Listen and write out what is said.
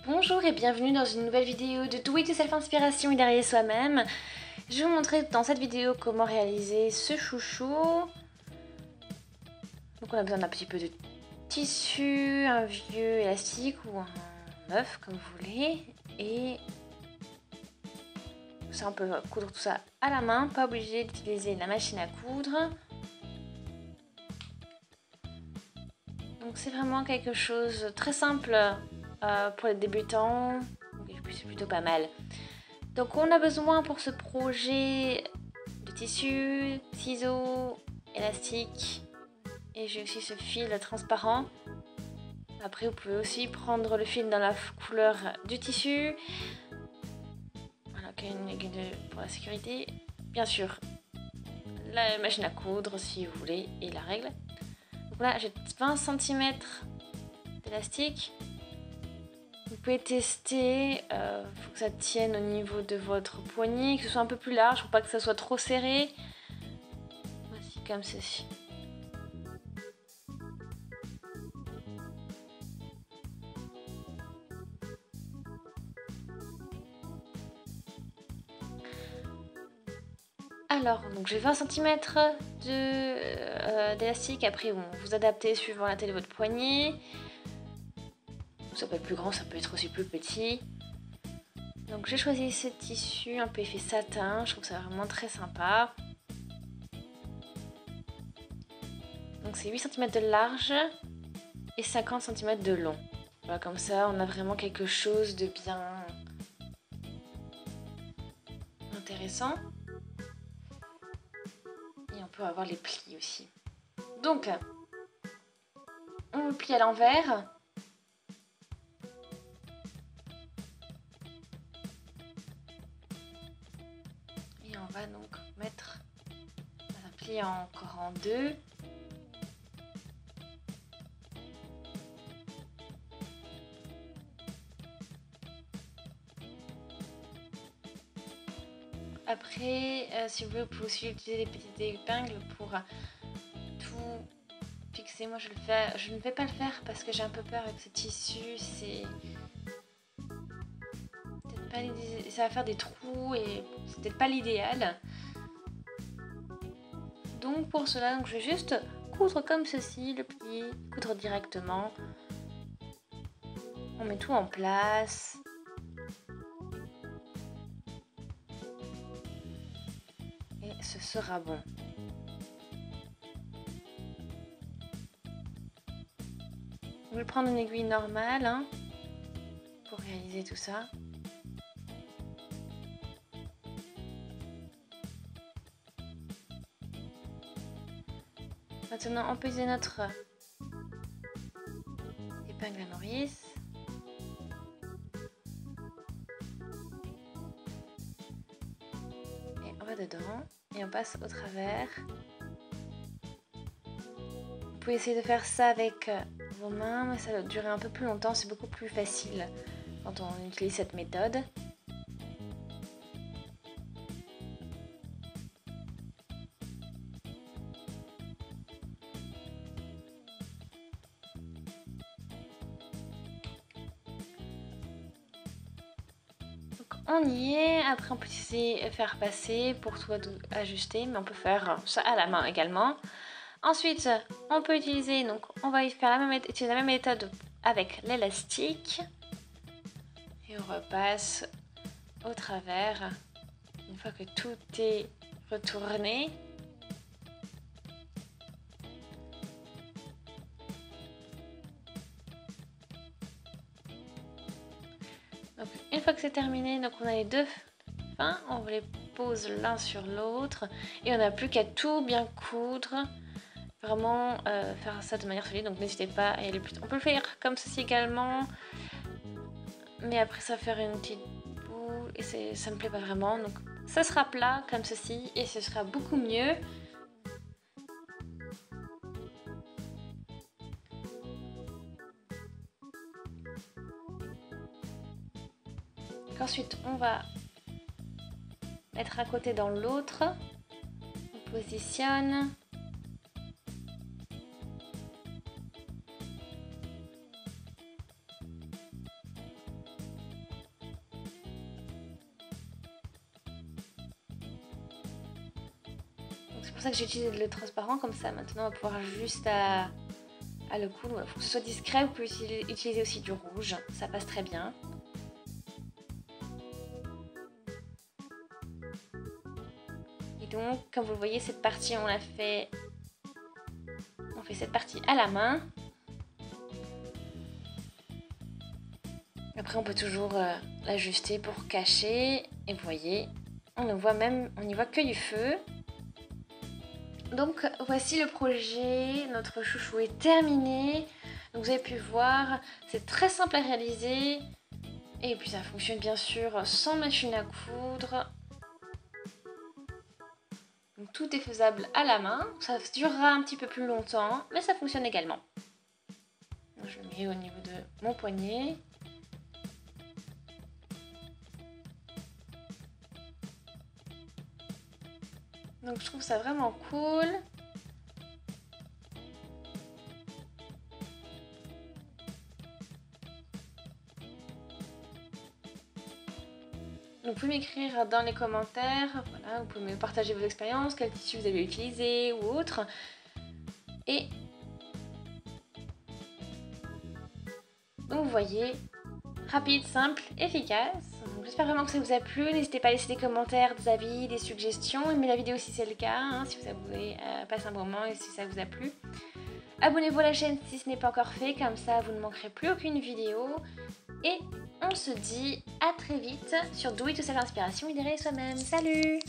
Bonjour et bienvenue dans une nouvelle vidéo de Do It Yourself Inspiration et derrière soi-même. Je vais vous montrer dans cette vidéo comment réaliser ce chouchou. Donc on a besoin d'un petit peu de tissu, un vieux élastique ou un neuf comme vous voulez. Et ça on peut coudre tout ça à la main, pas obligé d'utiliser la machine à coudre. Donc c'est vraiment quelque chose de très simple pour les débutants, et puis c'est plutôt pas mal. Donc on a besoin pour ce projet de tissu, ciseaux, élastique et j'ai aussi ce fil transparent. Après vous pouvez aussi prendre le fil dans la couleur du tissu. Voilà, pour la sécurité. Bien sûr, la machine à coudre si vous voulez et la règle. Donc là j'ai 20 cm d'élastique. Vous pouvez tester, faut que ça tienne au niveau de votre poignet, que ce soit un peu plus large pour pas que ça soit trop serré. Voici comme ceci. Alors, donc j'ai 20 cm d'élastique. Après, bon, vous adaptez suivant la taille de votre poignet. Ça peut être plus grand, ça peut être aussi plus petit. Donc j'ai choisi ce tissu un peu effet satin, je trouve ça vraiment très sympa. Donc c'est 8 cm de large et 50 cm de long. Voilà, comme ça on a vraiment quelque chose de bien intéressant. Et on peut avoir les plis aussi. Donc on le plie à l'envers. Et on va donc mettre un pli encore en deux. Après, si vous voulez, vous pouvez aussi utiliser des petites épingles pour tout fixer. Moi, je ne vais pas le faire parce que j'ai un peu peur avec ce tissu. C'est peut-être pas l'idée. Ça va faire des trous et c'est peut-être pas l'idéal. Donc pour cela, je vais juste coudre comme ceci, le pli, coudre directement. On met tout en place. Et ce sera bon. Je vais prendre une aiguille normale hein, pour réaliser tout ça. Maintenant, on peut utiliser notre épingle à nourrice. Et on va dedans et on passe au travers. Vous pouvez essayer de faire ça avec vos mains, mais ça va durer un peu plus longtemps. C'est beaucoup plus facile quand on utilise cette méthode. On y est, après on peut essayer de faire passer pour tout ajuster, mais on peut faire ça à la main également. Ensuite, on peut utiliser, donc on va utiliser la même méthode avec l'élastique. Et on repasse au travers, une fois que tout est retourné. Donc, une fois que c'est terminé, donc on a les deux fins, on les pose l'un sur l'autre et on n'a plus qu'à tout bien coudre, vraiment faire ça de manière solide. Donc n'hésitez pas à y aller plus tôt. On peut le faire comme ceci également, mais après ça va faire une petite boule et ça me plaît pas vraiment. Donc ça sera plat comme ceci et ce sera beaucoup mieux. Ensuite, on va mettre à côté dans l'autre. On positionne. pour ça que j'ai utilisé le transparent comme ça. Maintenant on va pouvoir juste à le coudre. Il faut que ce soit discret, vous pouvez utiliser aussi du rouge, ça passe très bien. Et donc comme vous le voyez, cette partie on fait cette partie à la main. Après on peut toujours l'ajuster pour cacher. Et vous voyez, on y voit que du feu. Donc voici le projet, notre chouchou est terminé. Donc vous avez pu voir, c'est très simple à réaliser. Et puis ça fonctionne bien sûr sans machine à coudre. Donc tout est faisable à la main. Ça durera un petit peu plus longtemps, mais ça fonctionne également. Donc, je le mets au niveau de mon poignet. Donc je trouve ça vraiment cool. Donc vous pouvez m'écrire dans les commentaires, voilà, vous pouvez me partager vos expériences, quel tissu vous avez utilisé ou autre. Et donc vous voyez, rapide, simple, efficace. J'espère vraiment que ça vous a plu. N'hésitez pas à laisser des commentaires, des avis, des suggestions. Aimez la vidéo si c'est le cas, hein, si vous avez passé un bon moment et si ça vous a plu. Abonnez-vous à la chaîne si ce n'est pas encore fait, comme ça vous ne manquerez plus aucune vidéo. Et on se dit à très vite sur Do It Yourself Inspiration, idérer soi-même. Salut!